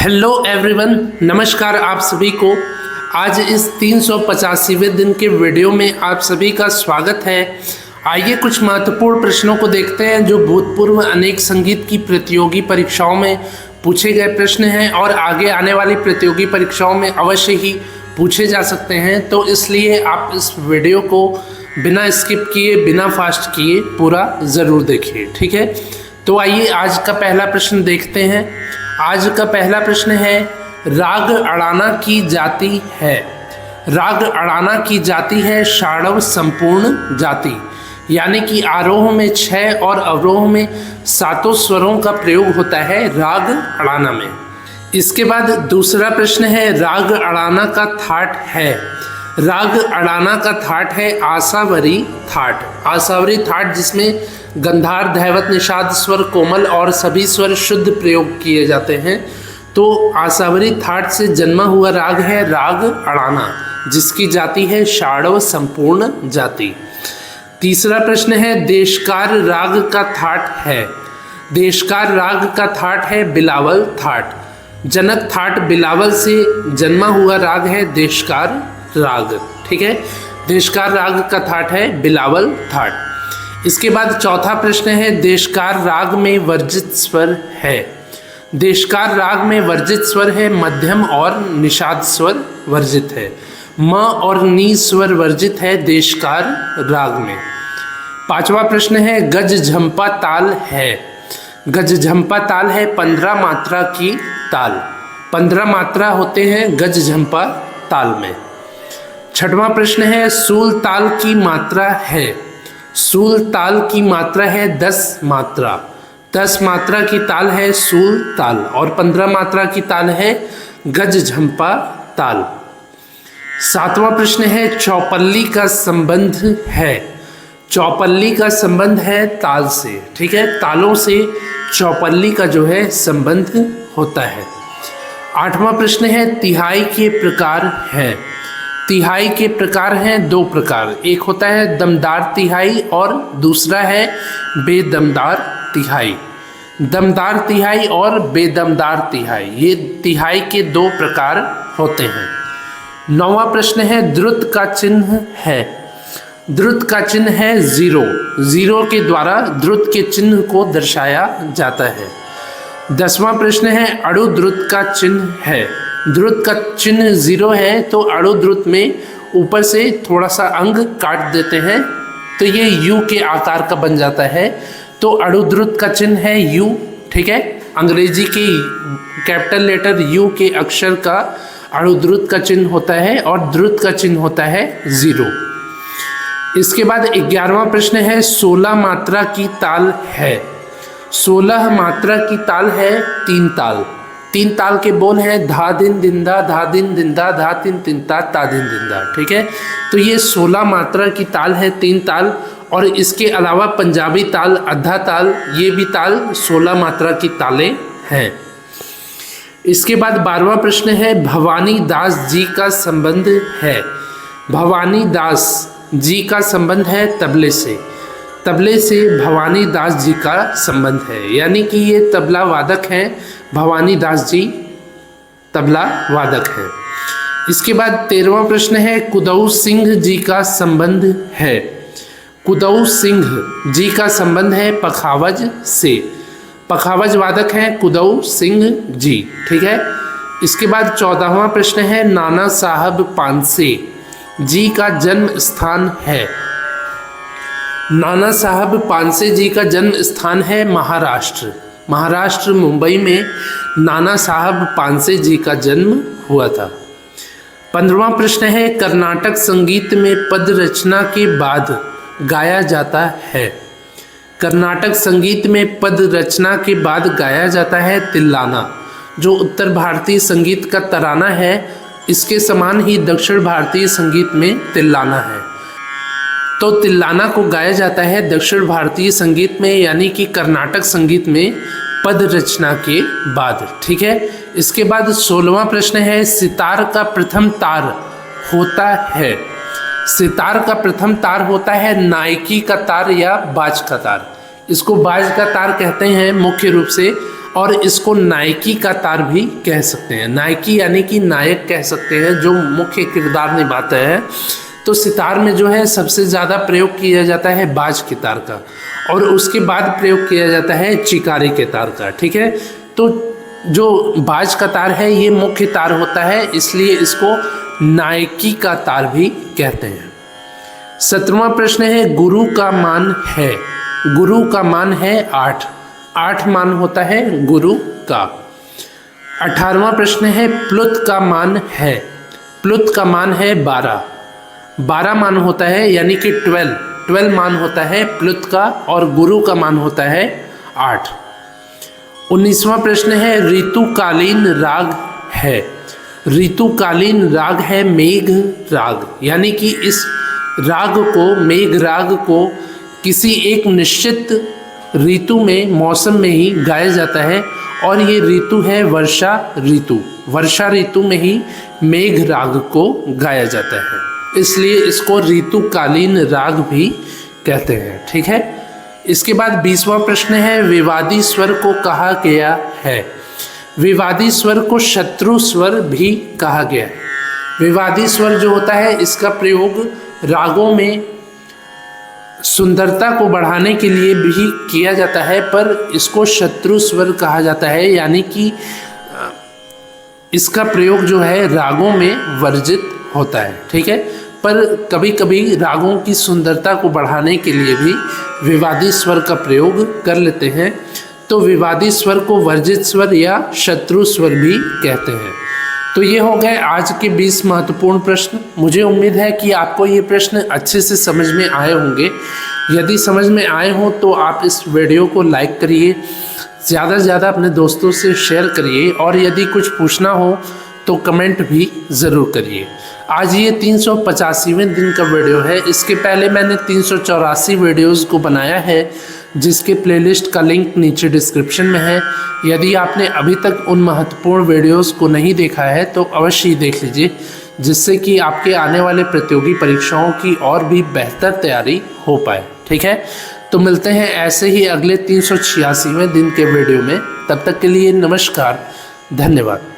Hello everyone, नमस्कार आप सभी को। आज इस 385वें दिन के वीडियो में आप सभी का स्वागत है। आइए कुछ महत्वपूर्ण प्रश्नों को देखते हैं जो भूतपूर्व अनेक संगीत की प्रतियोगी परीक्षाओं में पूछे गए प्रश्न हैं और आगे आने वाली प्रतियोगी परीक्षाओं में अवश्य ही पूछे जा सकते हैं। तो इसलिए आप इस वीडियो को बिना स्किप किए, बिना फास्ट किए पूरा ज़रूर देखिए, ठीक है। तो आइए आज का पहला प्रश्न देखते हैं। आज का पहला प्रश्न है, राग अड़ाना की जाति है। राग अड़ाना की जाति है षाडव संपूर्ण जाति, यानी कि आरोह में 6 और अवरोह में 7 स्वरों का प्रयोग होता है राग अड़ाना में। इसके बाद दूसरा प्रश्न है, राग अड़ाना का थाट है। राग अड़ाना का थाट है आसावरी थाट। आसावरी थाट जिसमें गंधार, धैवत, निषाद स्वर, कोमल और सभी स्वर शुद्ध प्रयोग किए जाते हैं। तो आसावरी थाट से जन्मा हुआ राग है राग अड़ाना, जिसकी जाति है षाडव संपूर्ण जाति। तीसरा प्रश्न है, देशकार राग का थाट है। देशकार राग का थाट है बिलावल थाट। जनक थाट बिलावल से जन्मा हुआ राग है देशकार राग, ठीक है। देशकार राग का थाट है बिलावल थाट। इसके बाद चौथा प्रश्न है, देशकार राग में वर्जित स्वर है। देशकार राग में वर्जित स्वर है मध्यम और निषाद स्वर वर्जित है। म और नी स्वर वर्जित है देशकार राग में। पांचवा प्रश्न है, गज झंपा ताल है। गज झंपा ताल है 15 मात्रा की ताल। 15 मात्रा होते हैं गज झंपा ताल में। छठवां प्रश्न है, सूल ताल की मात्रा है। सूल ताल की मात्रा है 10 मात्रा। 10 मात्रा की ताल है सूल ताल और 15 मात्रा की ताल है गज झंपा ताल। सातवां प्रश्न है, चौपल्ली का संबंध है। चौपल्ली का संबंध है ताल से, ठीक है। तालों से चौपल्ली का जो है संबंध होता है। आठवां प्रश्न है, तिहाई के प्रकार है। तिहाई के प्रकार हैं 2 प्रकार, एक होता है दमदार तिहाई और दूसरा है बेदमदार तिहाई। दमदार तिहाई और बेदमदार तिहाई, ये तिहाई के 2 प्रकार होते हैं। 9वां प्रश्न है, द्रुत का चिन्ह है। द्रुत का चिन्ह है 0। 0 के द्वारा द्रुत के चिन्ह को दर्शाया जाता है। 10वां प्रश्न है, अड़ु द्रुत का चिन्ह है। द्रुत का चिन्ह 0 है तो अड़ु द्रुत में ऊपर से थोड़ा सा अंग काट देते हैं तो ये यू के आकार का बन जाता है। तो अड़ु द्रुत का चिन्ह है यू, ठीक है। अंग्रेजी के कैपिटल लेटर यू के अक्षर का अड़ु द्रुत का चिन्ह होता है और द्रुत का चिन्ह होता है 0। इसके बाद 11वां प्रश्न है, 16 मात्रा की ताल है। 16 मात्रा की ताल है 3 ताल। 3 ताल के बोल हैं धा दिन दिंदा, धा दिन दिंदा, धा तिन तिनता, ता दिन दिंदा, ठीक है। तो ये 16 मात्रा की ताल है 3 ताल और इसके अलावा पंजाबी ताल, अद्धा ताल, ये भी ताल 16 मात्रा की तालें हैं। इसके बाद 12वां प्रश्न है, भवानी दास जी का संबंध है। भवानी दास जी का संबंध है तबले से। तबले से भवानी दास जी का संबंध है, यानी कि ये तबला वादक हैं। भवानी दास जी तबला वादक है। इसके बाद 13वां प्रश्न है, कुदऊ सिंह जी का संबंध है। कुदऊ सिंह जी का संबंध है पखावज से। पखावज वादक हैं कुदऊ सिंह जी, ठीक है। इसके बाद 14वां प्रश्न है, नाना साहब पानसे जी का जन्म स्थान है। नाना साहब पानसे जी का जन्म स्थान है महाराष्ट्र। महाराष्ट्र मुंबई में नाना साहब पानसे जी का जन्म हुआ था। 15वां प्रश्न है, कर्नाटक संगीत में पद रचना के बाद गाया जाता है। कर्नाटक संगीत में पद रचना के बाद गाया जाता है तिल्लाना, जो उत्तर भारतीय संगीत का तराना है। इसके समान ही दक्षिण भारतीय संगीत में तिल्लाना है। तो तिल्लाना को गाया जाता है दक्षिण भारतीय संगीत में, यानी कि कर्नाटक संगीत में पद रचना के बाद, ठीक है। इसके बाद 16वां प्रश्न है, सितार का प्रथम तार होता है। सितार का प्रथम तार होता है नायकी का तार या बाज का तार। इसको बाज का तार कहते हैं मुख्य रूप से और इसको नायकी का तार भी कह सकते हैं। नायकी यानी कि नायक कह सकते हैं, जो मुख्य किरदार निभाता है। तो सितार में जो है सबसे ज़्यादा प्रयोग किया जाता है बाज के तार का, और उसके बाद प्रयोग किया जाता है चिकारी के तार का। ठीक है, तो जो बाज का तार है ये मुख्य तार होता है, इसलिए इसको नायकी का तार भी कहते हैं। 17वां प्रश्न है गुरु का मान है। गुरु का मान है 8। 8 मान होता है गुरु का। 18वां प्रश्न है प्लुत का मान है। प्लुत का मान है 12। 12 मान होता है, यानी कि 12 मान होता है प्लुत का, और गुरु का मान होता है 8। 19वां प्रश्न है ऋतुकालीन राग है। ऋतुकालीन राग है मेघ राग, यानी कि इस राग को, मेघ राग को, किसी एक निश्चित ऋतु में, मौसम में ही गाया जाता है, और ये ऋतु है वर्षा ऋतु। वर्षा ऋतु में ही मेघ राग को गाया जाता है, इसलिए इसको ऋतुकालीन राग भी कहते हैं। ठीक है, इसके बाद 20वां प्रश्न है विवादी स्वर को कहा गया है। विवादी स्वर को शत्रु स्वर भी कहा गया है। विवादी स्वर जो होता है इसका प्रयोग रागों में सुंदरता को बढ़ाने के लिए भी किया जाता है, पर इसको शत्रु स्वर कहा जाता है, यानी कि इसका प्रयोग जो है रागों में वर्जित होता है। ठीक है, पर कभी कभी रागों की सुंदरता को बढ़ाने के लिए भी विवादी स्वर का प्रयोग कर लेते हैं, तो विवादी स्वर को वर्जित स्वर या शत्रु स्वर भी कहते हैं। तो ये हो गए आज के 20 महत्वपूर्ण प्रश्न। मुझे उम्मीद है कि आपको ये प्रश्न अच्छे से समझ में आए होंगे। यदि समझ में आए हों तो आप इस वीडियो को लाइक करिए, ज़्यादा से ज़्यादा अपने दोस्तों से शेयर करिए, और यदि कुछ पूछना हो तो कमेंट भी ज़रूर करिए। आज ये 385वें दिन का वीडियो है। इसके पहले मैंने 384 वीडियोज़ को बनाया है, जिसके प्लेलिस्ट का लिंक नीचे डिस्क्रिप्शन में है। यदि आपने अभी तक उन महत्वपूर्ण वीडियोस को नहीं देखा है तो अवश्य ही देख लीजिए, जिससे कि आपके आने वाले प्रतियोगी परीक्षाओं की और भी बेहतर तैयारी हो पाए। ठीक है, तो मिलते हैं ऐसे ही अगले 386वें दिन के वीडियो में। तब तक के लिए नमस्कार, धन्यवाद।